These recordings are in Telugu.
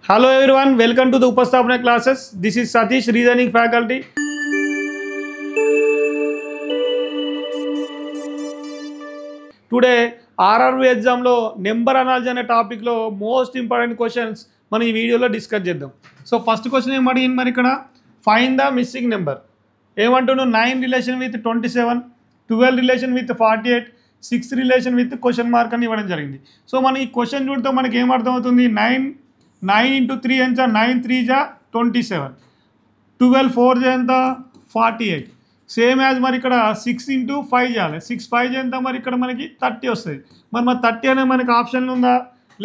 Hello everyone, welcome to the Upasthapana classes. This is Satish, reasoning faculty. Today RRB exam lo number analogy అనే టాపిక్ లో మోస్ట్ ఇంపార్టెంట్ క్వశ్చన్స్ మనం ఈ వీడియోలో డిస్కస్ చేద్దాం. సో ఫస్ట్ క్వశ్చన్ ఏం అడిగింది మరి ఇక్కడ ఫైండ్ ద మిస్సింగ్ నెంబర్. ఏమంటున్నాను 9 relation with 27, 12 relation with 48, 6 relation with question mark అని ఇవ్వడం జరిగింది. సో మనం ఈ క్వశ్చన్ చూడితే మనకి ఏం అర్థమవుతుంది, 9 into 3 ఎంత, 9 3 జా 27, 12 4 జా ఎంత 48. సేమ్ యాజ్ మరి ఇక్కడ 6 into 5 చేయాలి, 6 5 ఎంత మరి ఇక్కడ మనకి 30 వస్తుంది. మరి 30 అనేది మనకి ఆప్షన్ ఉందా,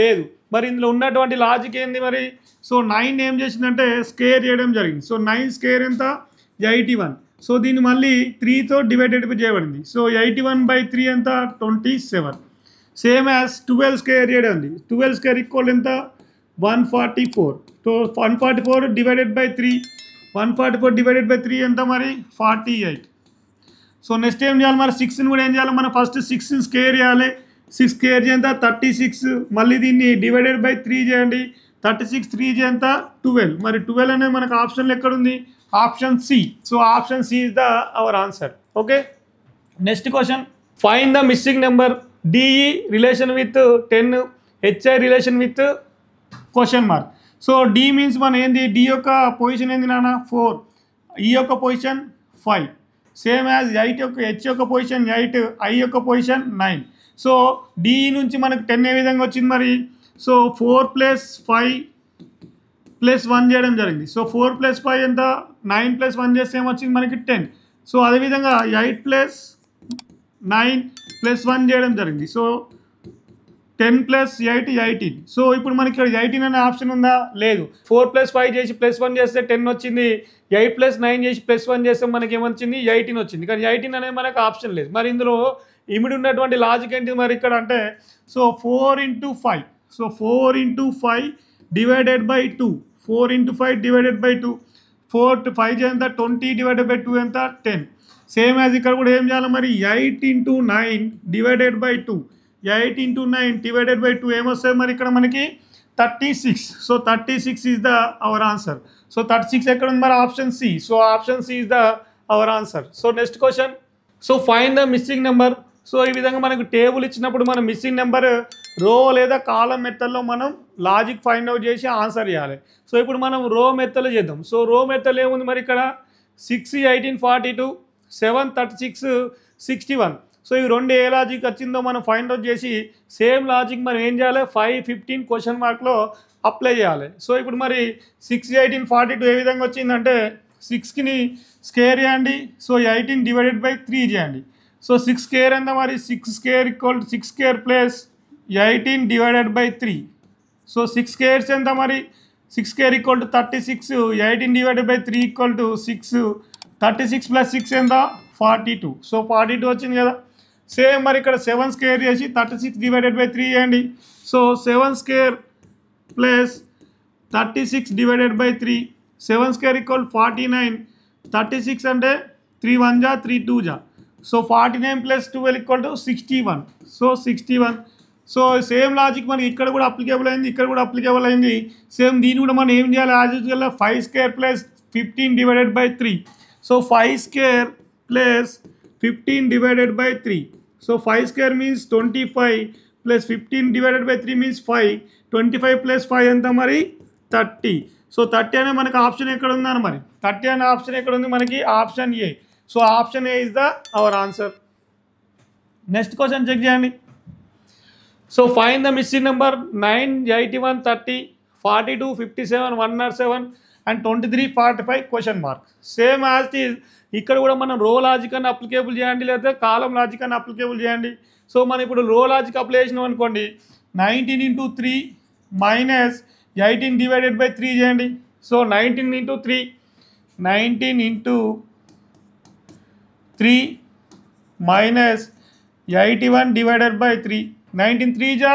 లేదు. మరి ఇందులో ఉన్నటువంటి లాజిక్ ఏంది మరి, సో 9 ఏం చేసిందంటే స్కేర్ చేయడం జరిగింది. సో 9 స్కేర్ ఎంత 81. సో దీన్ని మళ్ళీ 3తో డివైడెడ్ చేయబడింది. సో 81/3 ఎంత 27. సేమ్ యాజ్ 12 స్కేర్ చేయడం ఉంది. 12 స్కేర్ ఈక్వల్ ఎంత 144. So 144 divided by 3, 144 divided by 3 ఎంత మరి 48. సో నెక్స్ట్ ఏం చేయాలి మరి 6ని కూడా ఏం చేయాలి, మనం ఫస్ట్ 6ని స్కేర్ చేయాలి. 6 స్కేర్ చేయంత 36, మళ్ళీ దీన్ని డివైడెడ్ బై 3 చేయండి. 36 3 చేయంత 12. మరి 12 అనేది మనకు ఆప్షన్లో ఎక్కడుంది, option C. So option C is the our answer. Okay, next question find the missing number. DE relation with 10, HI relation with question mark. So D means మన ఏంది, డి యొక్క పొజిషన్ ఏంది నాన్న 4, ఈ యొక్క పొజిషన్ 5. సేమ్ యాజ్ హెచ్ యొక్క పొజిషన్ 8, ఐ యొక్క పొజిషన్ 9. సో డి నుంచి మనకు 10 ఏ విధంగా వచ్చింది మరి, సో 4 + 5 + 1 చేయడం జరిగింది. సో 4 + 5 ఎంత, 9 + 1 చేస్తే ఏమొచ్చింది మనకి 10. సో అదేవిధంగా 8 + 9 + 1 చేయడం జరిగింది. సో 10 + 8 18. సో ఇప్పుడు మనకి ఇక్కడ 18 అనే ఆప్షన్ ఉందా, లేదు. 4 + 5 చేసి +1 చేస్తే 10 వచ్చింది. 8 + 9 చేసి +1 చేస్తే మనకి ఏమొచ్చింది 18 వచ్చింది. కానీ 18 అనేది మనకు ఆప్షన్ లేదు. మరి ఇందులో ఇమిడి ఉన్నటువంటి లాజిక్ ఏంటి మరి ఇక్కడ అంటే, so 4 × 5. So 4 × 5 divided by 2, 4 × 5 divided by 2, 4 to 5 ఎంత 20 డివైడెడ్ బై 2 ఎంత 10. సేమ్ యాజ్ ఇక్కడ కూడా ఏం చేయాలి మరి 8 × 9 డివైడెడ్ బై 2, 8 × 9 డివైడెడ్ బై 2 ఏమొస్తుంది మరి ఇక్కడ మనకి 36. So 36 is the our answer. So 36 ఎక్కడ ఉంది మరి option C. So option C is the our answer. So next question, so find the missing number. So ఈ విధంగా మనకు టేబుల్ ఇచ్చినప్పుడు మనం మిస్సింగ్ నెంబర్ రో లేదా కాలం మెథడ్లో మనం లాజిక్ ఫైండ్ అవుట్ చేసి ఆన్సర్ చేయాలి. సో ఇప్పుడు మనం రో మెథడ్లో చేద్దాం. సో రో మెథడ్ ఏముంది మరి ఇక్కడ 6 18 42, 7 36 61. సో ఈ రెండు ఏ లాజిక్ వచ్చిందో మనం ఫైండ్ అవుట్ చేసి సేమ్ లాజిక్ మనం ఏం చేయాలి 5 15 క్వశ్చన్ మార్క్లో అప్లై చేయాలి. సో ఇప్పుడు మరి 6 18 42 ఏ విధంగా వచ్చిందంటే 6ని స్కేర్ చేయండి. సో 18 డివైడెడ్ బై 3 చేయండి. సో 6 స్కేర్ ఎంత మరి 6 square equal 6 square plus 18 divided by 3. So 6 squares ఎంత మరి 6 square equal to 36, 18 divided by 3 equal to 6, 36 + 6 ఎంత 42. సో 42 వచ్చింది కదా. సేమ్ మరి ఇక్కడ 7 స్కేర్ చేసి 36 డివైడెడ్ బై 3 చేయండి. So 7 square plus 36 divided by 3, 7 square equal 49, 36 అంటే 3 1 జా 3 2 జా. So 49 + 12 equal to 61. So 61. So same logic మనకి ఇక్కడ కూడా అప్లికేబుల్ అయింది, ఇక్కడ కూడా అప్లికేబుల్ అయింది. సేమ్ దీన్ని కూడా మనం ఏం చేయాలి, as usual 5 square plus 15 divided by 3. So 5 square plus 15 divided by 3. So 5 square means 25 plus 15 divided by 3 means 5. 25 + 5 ఎంత మరి 30. సో 30 అనే మనకి ఆప్షన్ ఎక్కడ ఉందని మరి 30 అనే ఆప్షన్ ఎక్కడ ఉంది మనకి option A. So option A is the our answer. Next question check చేయండి. So find the missing number 9 81 30, 42 57 107 and 23 45 question mark. Same as is ఇక్కడ కూడా మనం రో లాజిక్ అని అప్లికేబుల్ చేయండి, లేదా కాలం లాజిక్ అని అప్లికేబుల్ చేయండి. సో మనం ఇప్పుడు రో లాజిక్ అప్లై చేసినాం అనుకోండి 19 × 3 మైనస్ 18 డివైడెడ్ బై 3 చేయండి. సో 19 × 3, 19 × 3 మైనస్ 81 డివైడెడ్ బై 3, 19 3 జా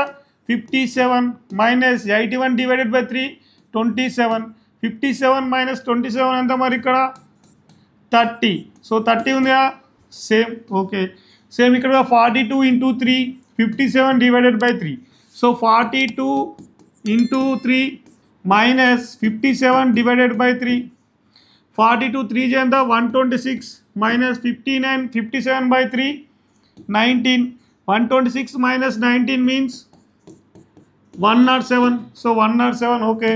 57 మైనస్ 81 డివైడెడ్ బై 3 27, 57 మైనస్ 27 ఎంత మరి ఇక్కడ 30. సో 30 ఉందా సేమ్. ఓకే, సేమ్ ఇక్కడ 42 × 3 57 divided by 3. So 42 × 3 minus 57 divided by 3. 42 3 ఎంత 126 minus 59 57 by 3 19. 126 minus 19 means 107. So 107 okay.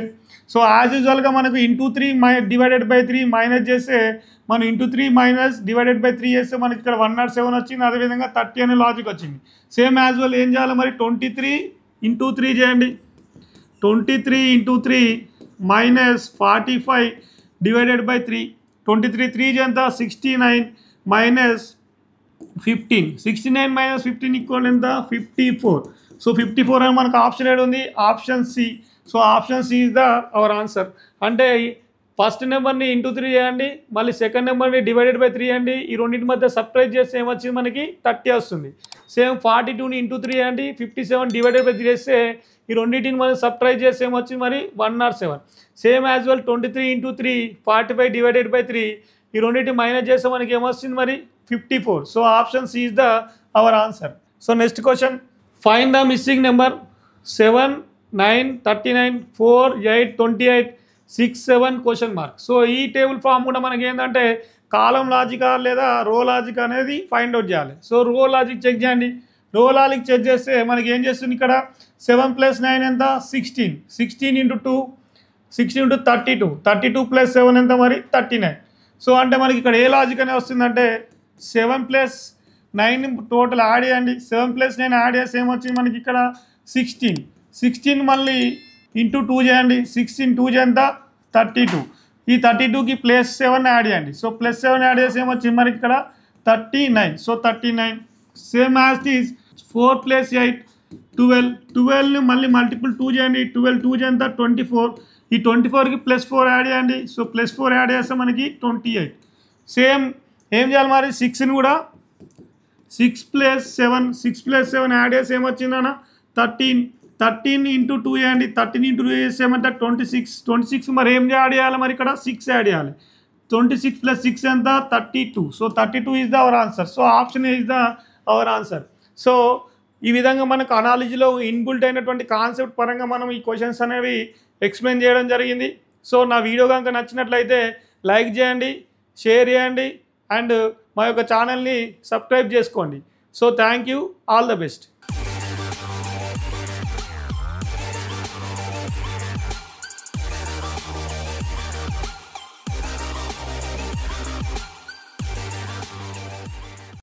So as యూజువల్గా మనకు ఇంటూ 3 డివైడెడ్ బై 3 మైనస్ చేస్తే మనం ఇంటూ 3 మైనస్ డివైడెడ్ బై 3 చేస్తే మనకి ఇక్కడ 107 వచ్చింది. అదేవిధంగా 30 అనే లాజిక్ వచ్చింది. సేమ్ యాజ్ వెల్ ఏం చేయాలి మరి 23 ఇంటూ 3 చేయండి. 23 ఇంటూ 3 మైనస్ 45 డివైడెడ్ బై 3. 23 3 ఎంత 69 మైనస్ 15. 69 మైనస్ 15 ఈక్వల్ ఎంత 54. సో 54 అని మనకు ఆప్షన్ ఏడు ఉంది, option C. So option C is the our answer. అంటే ఫస్ట్ నెంబర్ని ఇంటూ 3 చేయండి, మళ్ళీ సెకండ్ నెంబర్ని డివైడెడ్ బై 3 చేయండి. ఈ రెండింటి మధ్య సబ్ట్రాక్ట్ చేస్తే ఏమొచ్చింది మనకి 30 వస్తుంది. సేమ్ 42ని ఇంటూ 3 చేయండి, 57 డివైడెడ్ బై 3 చేస్తే ఈ రెండింటిని మనం సబ్ట్రాక్ట్ చేస్తే ఏమొచ్చింది మరి 107. Same as well 23 into 3 45 divided by 3 ఈ రెండింటి మైనస్ చేస్తే మనకి ఏమొస్తుంది మరి 54. So option C is the our answer. So next question, find the missing number 7 9 39 4 8 28 6 7 question mark. So ఈ టేబుల్ ఫామ్ కూడా మనకి ఏంటంటే కాలం లాజికా లేదా రో లాజిక్ అనేది ఫైండ్ అవుట్ చేయాలి. సో రో లాజిక్ చెక్ చేయండి. రో లాజిక్ చెక్ చేస్తే మనకి ఏం చేస్తుంది ఇక్కడ 7 + 9 ఎంత 16. 16 × 2 16 × 32. 32 + 7 ఎంత మరి 39. సో అంటే మనకి ఇక్కడ ఏ లాజిక్ అనేది వస్తుందంటే 7 + 9 టోటల్ యాడ్ చేయండి. 7 + 9 యాడ్ చేస్తే ఏమొచ్చింది మనకి ఇక్కడ 16. 16 మళ్ళీ ఇంటూ 2 చేయండి. 16 2 ఎంత 32. ఈ 32కి +7 యాడ్ చేయండి. సో +7 యాడ్ చేస్తే ఏమొచ్చింది మనకి ఇక్కడ 39. సో 39. Same as is 4 + 8 12. 12ని మళ్ళీ మల్టిపుల్ 2 చేయండి. 12 2 ఎంత 24. ఈ 24కి +4 యాడ్ చేయండి. సో +4 యాడ్ చేస్తే మనకి 28. సేమ్ ఏం చేయాలి మరి 6ని కూడా 6 + 7 యాడ్ చేస్తే ఏమొచ్చిందన్న 13. 13 ఇంటూ 2 చేయండి. 13 ఇంటూ 2 చేస్తే ఏమంటే 26. 26 మరి ఏం యాడ్ చేయాలి మరి ఇక్కడ 6 యాడ్ చేయాలి. 26 + 6 ఎంత 32. So 32 is the our answer. So option is the our answer. So ఈ విధంగా మనకు అనాలజీలో ఇన్బుల్ట్ అయినటువంటి కాన్సెప్ట్ పరంగా మనం ఈ క్వశ్చన్స్ అనేవి ఎక్స్ప్లెయిన్ చేయడం జరిగింది. సో నా వీడియో కనుక నచ్చినట్లయితే లైక్ చేయండి, షేర్ చేయండి అండ్ మా యొక్క ఛానల్ని సబ్స్క్రైబ్ చేసుకోండి. So thank you, all the best.